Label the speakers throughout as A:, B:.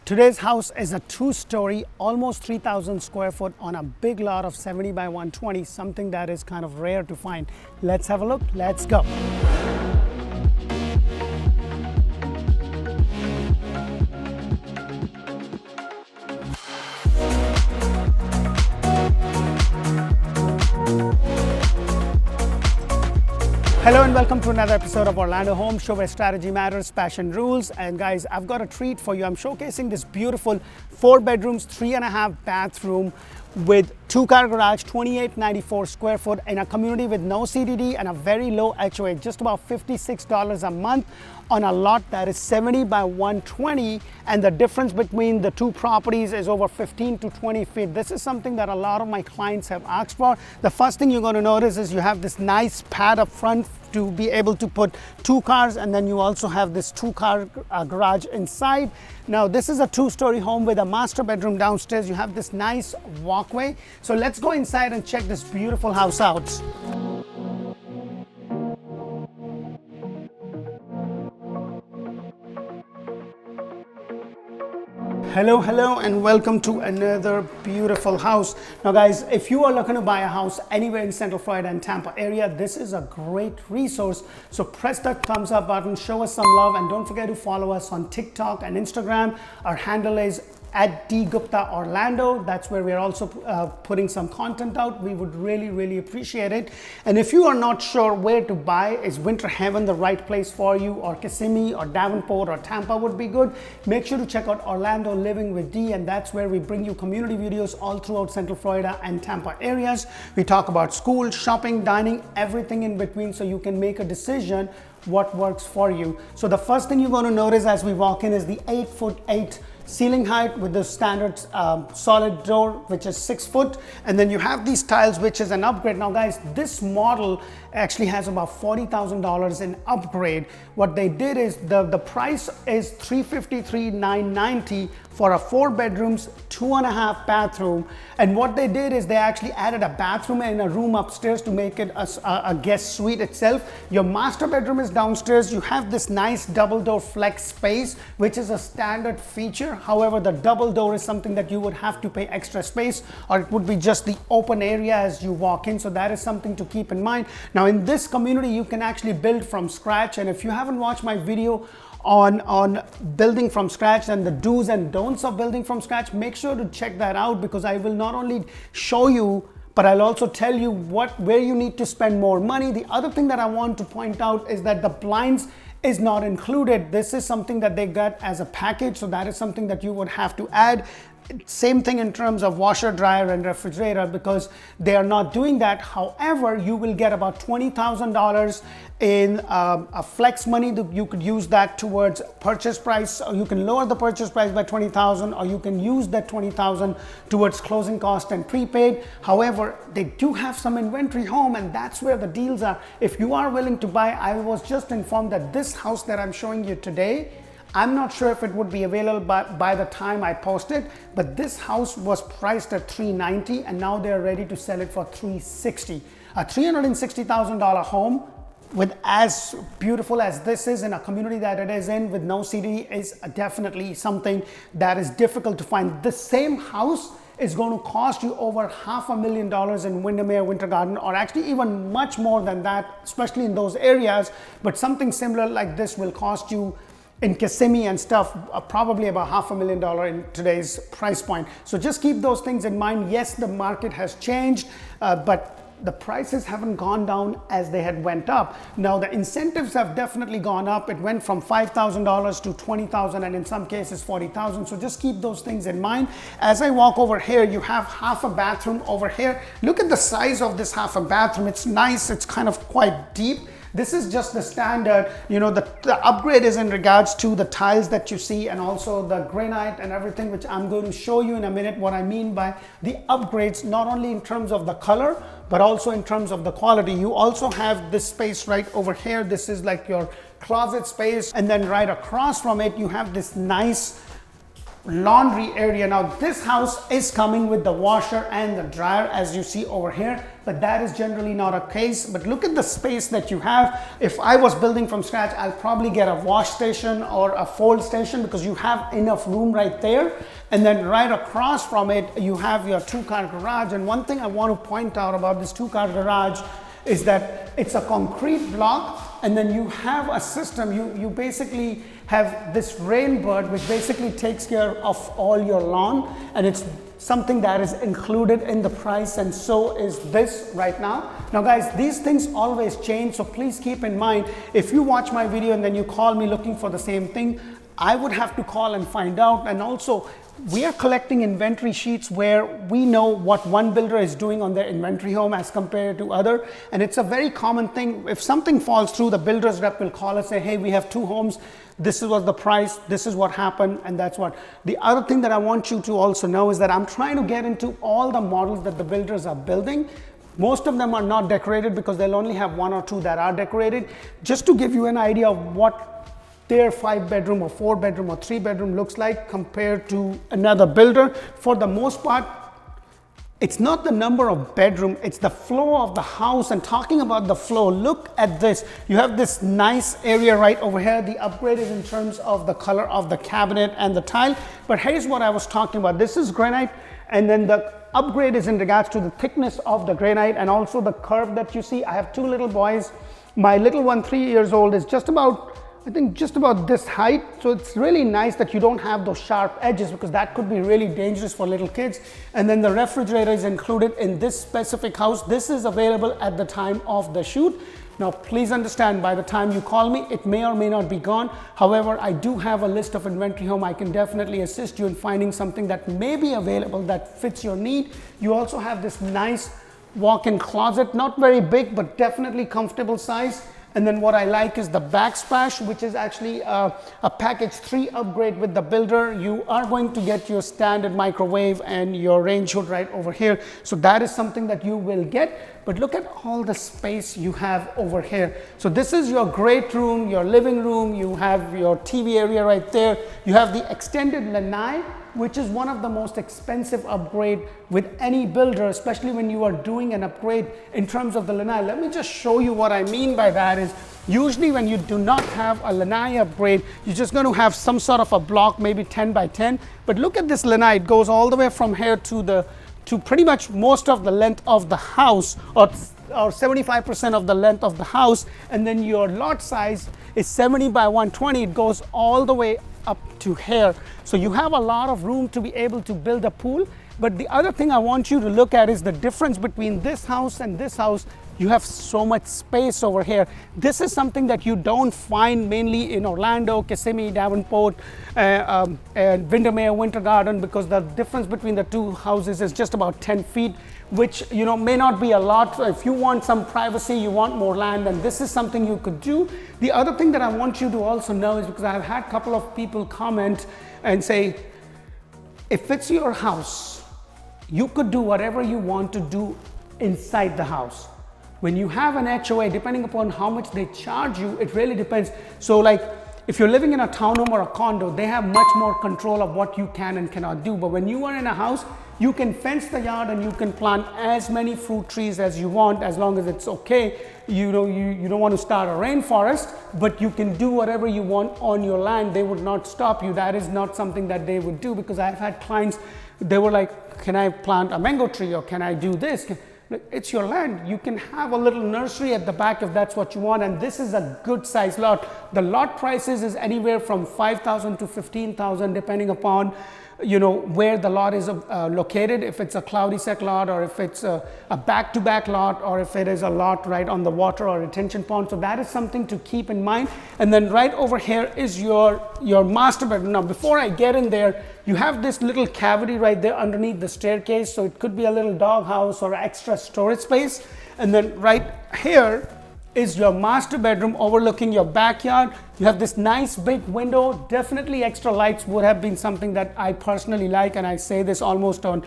A: Today's house is a two-story, almost 3,000 square foot on a big lot of 70 by 120, something that is kind of rare to find. Let's have a look. Let's go. Hello and welcome to another episode of Orlando Home Show, where strategy matters, passion rules. And guys, I've got a treat for you. I'm showcasing this beautiful 4 bedrooms, 3.5 bathroom with 2-car garage, 2,894 square foot in a community with no CDD and a very low HOA, just about $56 a month on a lot that is 70 by 120. And the difference between the two properties is over 15 to 20 feet. This is something that a lot of my clients have asked for. The first thing you're going to notice is you have this nice pad up front to be able to put 2 cars, and then you also have this 2-car garage inside. Now this is a 2-story home with a master bedroom downstairs. You have this nice walkway. So let's go inside and check this beautiful house out. Hello and welcome to another beautiful house. Now guys, if you are looking to buy a house anywhere in Central Florida and Tampa area, this is a great resource. So press that thumbs up button, show us some love, and don't forget to follow us on TikTok and Instagram. Our handle is @dguptaorlando. That's where we're also putting some content out. We would really appreciate it. And if you are not sure where to buy, is Winter Haven the right place for you, or Kissimmee or Davenport or Tampa would be good? Make sure to check out Orlando Living with D, and that's where we bring you community videos all throughout Central Florida and Tampa areas. We talk about school, shopping, dining, everything in between, so you can make a decision what works for you. So the first thing you're going to notice as we walk in is the 8'8" ceiling height with the standard solid door, which is 6 foot. And then you have these tiles, which is an upgrade. Now guys, this model actually has about $40,000 in upgrade. What they did is the price is $353,990 for a 4 bedrooms, 2.5 bathroom. And what they did is they actually added a bathroom and a room upstairs to make it a guest suite itself. Your master bedroom is downstairs. You have this nice double door flex space, which is a standard feature. However, the double door is something that you would have to pay extra space, or it would be just the open area as you walk in. So that is something to keep in mind. Now in this community, you can actually build from scratch. And if you haven't watched my video on building from scratch and the do's and don'ts of building from scratch, make sure to check that out, because I will not only show you, but I'll also tell you where you need to spend more money. The other thing that I want to point out is that the blinds is not included. This is something that they got as a package, so that is something that you would have to add. Same thing in terms of washer, dryer, and refrigerator, because they are not doing that. However, you will get about $20,000 in a flex money. You could use that towards purchase price, or you can lower the purchase price by $20,000, or you can use that $20,000 towards closing cost and prepaid. However, they do have some inventory home, and that's where the deals are. If you are willing to buy, I was just informed that this house that I'm showing you today, I'm not sure if it would be available by the time I post it, but this house was priced at $390,000 and now they're ready to sell it for $360,000. A $360,000 home with as beautiful as this is in a community that it is in with no CDD is definitely something that is difficult to find. The same house is going to cost you over $500,000 in Windermere, Winter Garden, or actually even much more than that, especially in those areas. But something similar like this will cost you in Kissimmee and stuff, probably about $500,000 in today's price point. So just keep those things in mind. Yes, the market has changed, but the prices haven't gone down as they had went up. Now the incentives have definitely gone up. It went from $5,000 to $20,000, and in some cases $40,000. So just keep those things in mind. As I walk over here, you have half a bathroom over here. Look at the size of this half a bathroom. It's nice. It's kind of quite deep. This is just the standard, the upgrade is in regards to the tiles that you see, and also the granite and everything, which I'm going to show you in a minute what I mean by the upgrades, not only in terms of the color, but also in terms of the quality. You also have this space right over here. This is like your closet space. And then right across from it, you have this nice laundry area. Now this house is coming with the washer and the dryer, as you see over here, but that is generally not a case. But look at the space that you have. If I was building from scratch, I'll probably get a wash station or a fold station, because you have enough room right there. And then right across from it, you have your 2-car garage. And one thing I want to point out about this 2-car garage is that it's a concrete block, and then you have a system. You basically have this rainbird, which basically takes care of all your lawn, and it's something that is included in the price, and so is this right now. Now guys, these things always change, so please keep in mind, if you watch my video and then you call me looking for the same thing, I would have to call and find out. And also, we are collecting inventory sheets where we know what one builder is doing on their inventory home as compared to other. And it's a very common thing. If something falls through, the builder's rep will call and say, hey, we have 2 homes. This is what the price, this is what happened, and that's what. The other thing that I want you to also know is that I'm trying to get into all the models that the builders are building. Most of them are not decorated, because they'll only have 1 or 2 that are decorated. Just to give you an idea of what their 5-bedroom or 4-bedroom or 3-bedroom looks like compared to another builder. For the most part, it's not the number of bedroom, it's the flow of the house. And talking about the flow, look at this. You have this nice area right over here. The upgrade is in terms of the color of the cabinet and the tile. But here's what I was talking about. This is granite, and then the upgrade is in regards to the thickness of the granite and also the curve that you see. I have 2 little boys. My little one, 3 years old, is just about, I think, just about this height. So it's really nice that you don't have those sharp edges, because that could be really dangerous for little kids. And then the refrigerator is included in this specific house. This is available at the time of the shoot. Now, please understand, by the time you call me, it may or may not be gone. However, I do have a list of inventory home. I can definitely assist you in finding something that may be available that fits your need. You also have this nice walk-in closet, not very big, but definitely comfortable size. And then what I like is the backsplash, which is actually a package 3 upgrade with the builder. You are going to get your standard microwave and your range hood right over here. So that is something that you will get. But look at all the space you have over here. So this is your great room, your living room. You have your TV area right there. You have the extended lanai, which is one of the most expensive upgrade with any builder, especially when you are doing an upgrade in terms of the lanai. Let me just show you what I mean by that. Is usually when you do not have a lanai upgrade, you're just going to have some sort of a block, maybe 10 by 10. But look at this lanai. It goes all the way from here to pretty much most of the length of the house, or 75% of the length of the house. And then your lot size is 70 by 120. It goes all the way up to here. So you have a lot of room to be able to build a pool. But the other thing I want you to look at is the difference between this house and this house. You have so much space over here. This is something that you don't find mainly in Orlando, Kissimmee, Davenport, Windermere, Winter Garden, because the difference between the 2 houses is just about 10 feet, which may not be a lot. If you want some privacy, you want more land, and this is something you could do. The other thing that I want you to also know is, because I've had a couple of people comment and say, if it's your house, you could do whatever you want to do inside the house. When you have an HOA, depending upon how much they charge you, it really depends. So like, if you're living in a townhome or a condo, they have much more control of what you can and cannot do. But when you are in a house, you can fence the yard and you can plant as many fruit trees as you want, as long as it's okay. You don't want to start a rainforest, but you can do whatever you want on your land. They would not stop you. That is not something that they would do, because I've had clients, they were like, can I plant a mango tree, or can I do this? It's your land. You can have a little nursery at the back if that's what you want. And this is a good size lot. The lot prices is anywhere from $5,000 to $15,000, depending upon where the lot is located, if it's a cloudy sec lot, or if it's a back-to-back lot, or if it is a lot right on the water or retention pond. So that is something to keep in mind. And then right over here is your master bedroom. Now, before I get in there, you have this little cavity right there underneath the staircase. So it could be a little dog house or extra storage space. And then right here is your master bedroom overlooking your backyard. You have this nice big window. Definitely extra lights would have been something that I personally like, and I say this almost on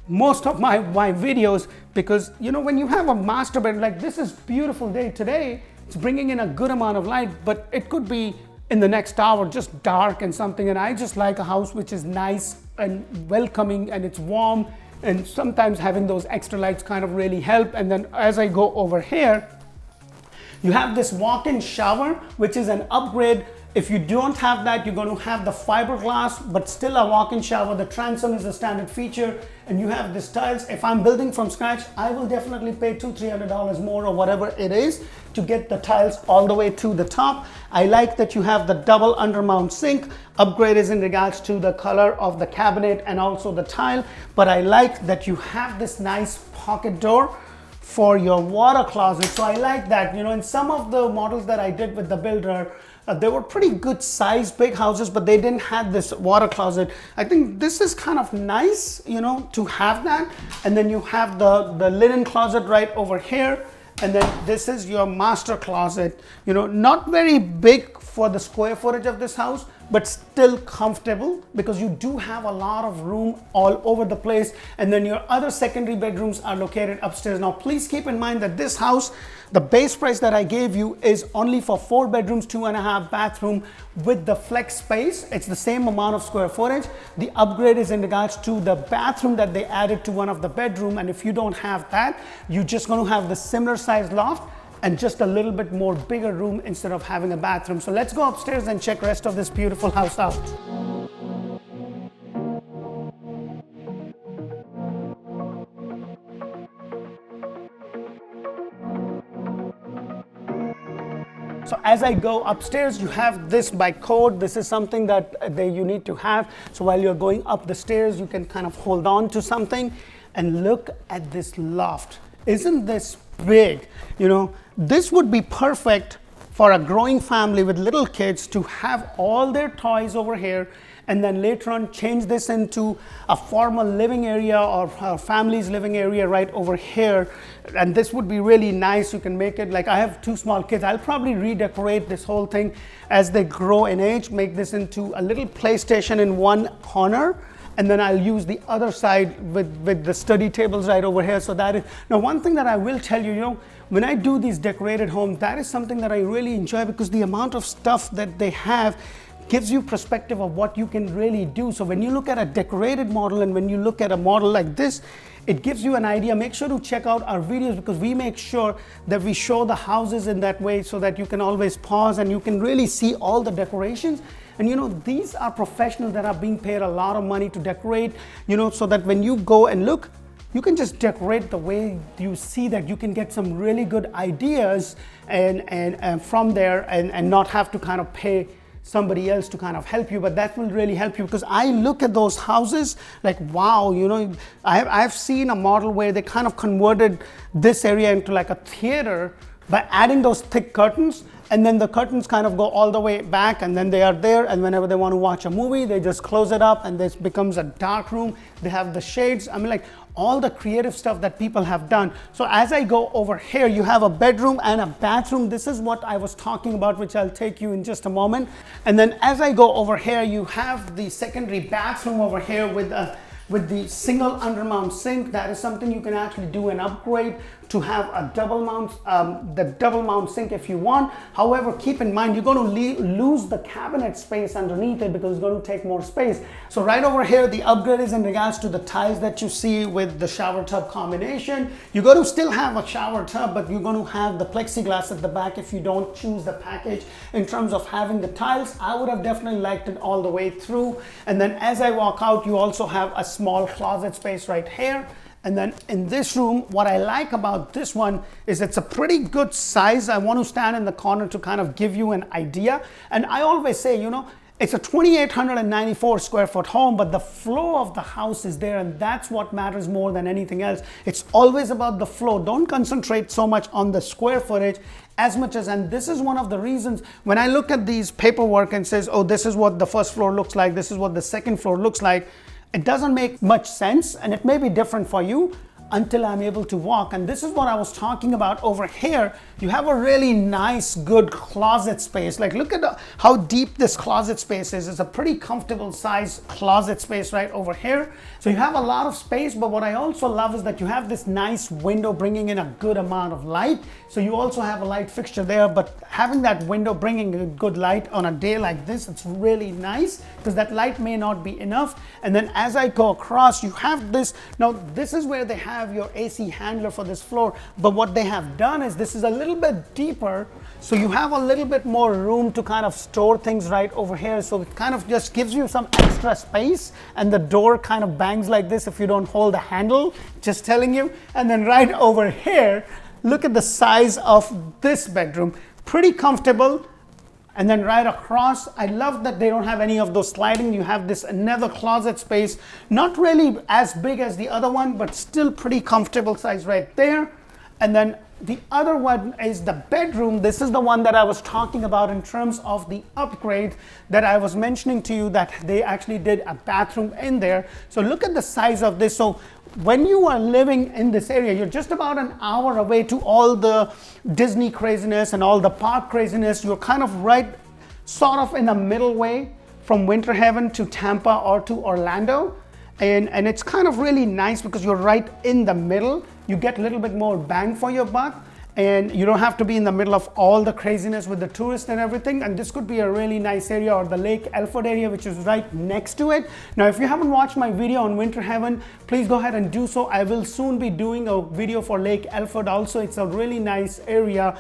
A: most of my videos, because when you have a master bedroom, like this is beautiful day today, it's bringing in a good amount of light, but it could be in the next tower, just dark and something. And I just like a house which is nice and welcoming and it's warm, and sometimes having those extra lights kind of really help. And then as I go over here, you have this walk-in shower, which is an upgrade. If you don't have that, you're going to have the fiberglass, but still a walk-in shower. The transom is a standard feature, and you have this tiles. If I'm building from scratch, I will definitely pay $200-300 more or whatever it is to get the tiles all the way to the top. I like that you have the double undermount sink. Upgrade is in regards to the color of the cabinet and also the tile, but I like that you have this nice pocket door for your water closet. So I like that. You know, in some of the models that I did with the builder, they were pretty good size, big houses, but they didn't have this water closet. I think this is kind of nice, you know, to have that. And then you have the linen closet right over here. And then this is your master closet, you know, not very big for the square footage of this house, but still comfortable because you do have a lot of room all over the place. And then your other secondary bedrooms are located upstairs. Now, please keep in mind that this house, the base price that I gave you is only for 4 bedrooms, 2.5 bathroom with the flex space. It's the same amount of square footage. The upgrade is in regards to the bathroom that they added to one of the bedroom. And if you don't have that, you're just going to have the similar size loft and just a little bit more bigger room instead of having a bathroom. So let's go upstairs and check the rest of this beautiful house out. So as I go upstairs, you have this by code. This is something that you need to have. So while you're going up the stairs, you can kind of hold on to something and look at this loft. Isn't this big? You know, this would be perfect for a growing family with little kids to have all their toys over here, and then later on change this into a formal living area or a family's living area right over here. And this would be really nice. You can make it like, I have 2 small kids. I'll probably redecorate this whole thing as they grow in age, make this into a little PlayStation in one corner. And then I'll use the other side with the study tables right over here. So that is, now one thing that I will tell you, you know, when I do these decorated homes, that is something that I really enjoy because the amount of stuff that they have gives you perspective of what you can really do. So when you look at a decorated model and when you look at a model like this, it gives you an idea. Make sure to check out our videos because we make sure that we show the houses in that way so that you can always pause and you can really see all the decorations. And you know, these are professionals that are being paid a lot of money to decorate, you know, so that when you go and look, you can just decorate the way you see that you can get some really good ideas and from there and not have to kind of pay somebody else to kind of help you. But that will really help you because I look at those houses like, wow, you know, I've seen a model where they kind of converted this area into like a theater by adding those thick curtains. And then the curtains kind of go all the way back and then they are there. And whenever they want to watch a movie, they just close it up and this becomes a dark room. They have the shades. I mean, like all the creative stuff that people have done. So as I go over here, you have a bedroom and a bathroom. This is what I was talking about, which I'll take you in just a moment. And then as I go over here, you have the secondary bathroom over here with the single undermount sink. That is something you can actually do an upgrade to have a double mount, the double mount sink if you want. However, keep in mind, you're going to lose the cabinet space underneath it because it's going to take more space. So right over here, the upgrade is in regards to the tiles that you see with the shower tub combination. You're going to still have a shower tub, but you're going to have the plexiglass at the back if you don't choose the package. In terms of having the tiles, I would have definitely liked it all the way through. And then as I walk out, you also have a small closet space right here. And then in this room, what I like about this one is it's a pretty good size. I want to stand in the corner to kind of give you an idea. And I always say, you know, it's a 2,894 square foot home, but the flow of the house is there, and that's what matters more than anything else. It's always about the flow. Don't concentrate so much on the square footage as much as, and this is one of the reasons when I look at these paperwork and says, oh, this is what the first floor looks like, this is what the second floor looks like, it doesn't make much sense, and it may be different for you. until I'm able to walk. And this is what I was talking about over here. You have a really nice, good closet space. Like, look at how deep this closet space is. It's a pretty comfortable size closet space right over here. So you have a lot of space, but what I also love is that you have this nice window bringing in a good amount of light. So you also have a light fixture there, but having that window bringing a good light on a day like this, it's really nice because that light may not be enough. And then as I go across, you have this. Now, this is where they have your AC handler for this floor, but what they have done is this is a little bit deeper, so you have a little bit more room to kind of store things right over here. So it kind of just gives you some extra space, and the door kind of bangs like this if you don't hold the handle, just telling you. And then right over here, look at the size of this bedroom, pretty comfortable. And then right across, I love that they don't have any of those sliding. You have this another closet space, not really as big as the other one, but still pretty comfortable size right there. And then the other one is the bedroom. This is the one that I was talking about in terms of the upgrade that I was mentioning to you, that they actually did a bathroom in there. So look at the size of this. So when you are living in this area, you're just about an hour away to all the Disney craziness and all the park craziness. You're kind of right sort of in the middle way from Winter Haven to Tampa or to Orlando. And it's kind of really nice because you're right in the middle. You get a little bit more bang for your buck, and you don't have to be in the middle of all the craziness with the tourists and everything. And this could be a really nice area, or the Lake Elford area, which is right next to it. Now, if you haven't watched my video on Winter Haven, please go ahead and do so. I will soon be doing a video for Lake Elford also. It's a really nice area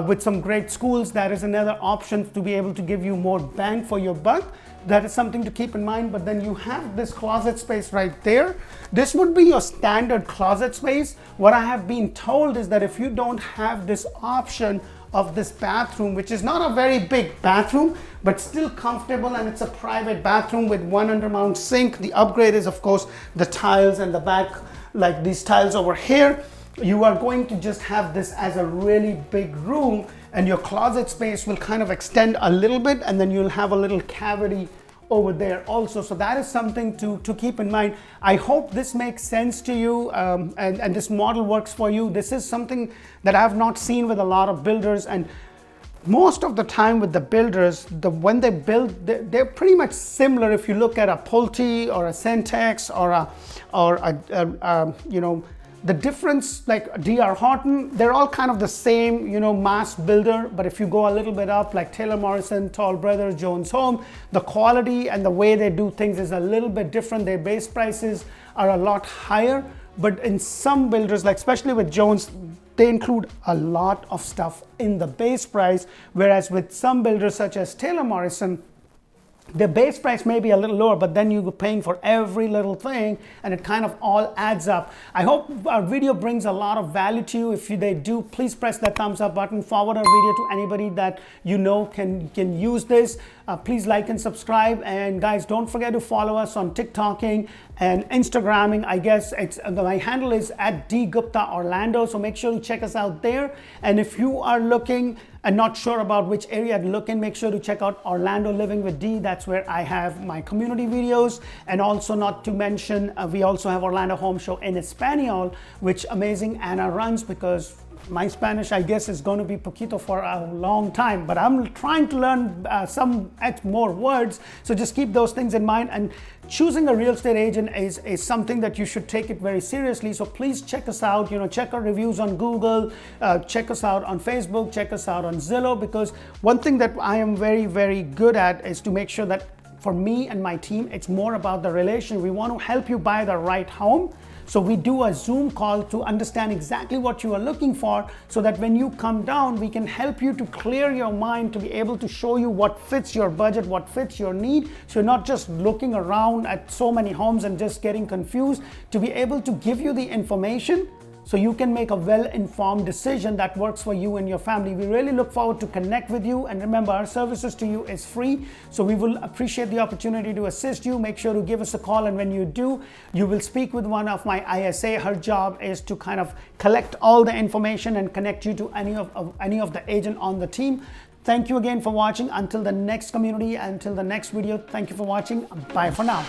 A: with some great schools. That is another option to be able to give you more bang for your buck. That is something to keep in mind. But then you have this closet space right there. This would be your standard closet space. What I have been told is that if you don't have this option of this bathroom, which is not a very big bathroom, but still comfortable, and it's a private bathroom with one undermount sink. The upgrade is, of course, the tiles and the back, like these tiles over here. You are going to just have this as a really big room, and your closet space will kind of extend a little bit, and then you'll have a little cavity over there also. So that is something to keep in mind. I hope this makes sense to you, and this model works for you. This is something that I have not seen with a lot of builders, and most of the time with the builders, when they build, they're pretty much similar. If you look at a Pulte or a Centex or a you know, the difference, like D.R. Horton, they're all kind of the same, you know, mass builder. But if you go a little bit up, like Taylor Morrison, Toll Brothers, Jones Home, the quality and the way they do things is a little bit different. Their base prices are a lot higher. But in some builders, like especially with Jones, they include a lot of stuff in the base price. Whereas with some builders such as Taylor Morrison, the base price may be a little lower, but then you're paying for every little thing, and it kind of all adds up. I hope our video brings a lot of value to you. If they do, please press that thumbs up button. Forward our video to anybody that you know can use this. Please like and subscribe. And guys, don't forget to follow us on TikToking and Instagramming. I guess my handle is @dguptaorlando. So make sure to check us out there. And if you are looking and not sure about which area to look in, make sure to check out Orlando Living with D. That's where I have my community videos. And also, not to mention, we also have Orlando Home Show in Espanol, which amazing Anna runs, because my Spanish, I guess, is going to be poquito for a long time, but I'm trying to learn some more words. So just keep those things in mind. And choosing a real estate agent is something that you should take it very seriously. So please check us out. You know, check our reviews on Google, check us out on Facebook, check us out on Zillow, because one thing that I am very, very good at is to make sure that for me and my team, it's more about the relation. We want to help you buy the right home. So we do a Zoom call to understand exactly what you are looking for, so that when you come down, we can help you to clear your mind, to be able to show you what fits your budget, what fits your need. So you're not just looking around at so many homes and just getting confused, to be able to give you the information so you can make a well-informed decision that works for you and your family. We really look forward to connect with you. And remember, our services to you is free. So we will appreciate the opportunity to assist you. Make sure to give us a call. And when you do, you will speak with one of my ISA. Her job is to kind of collect all the information and connect you to any of the agent on the team. Thank you again for watching. Until the next community, until the next video, thank you for watching. Bye for now.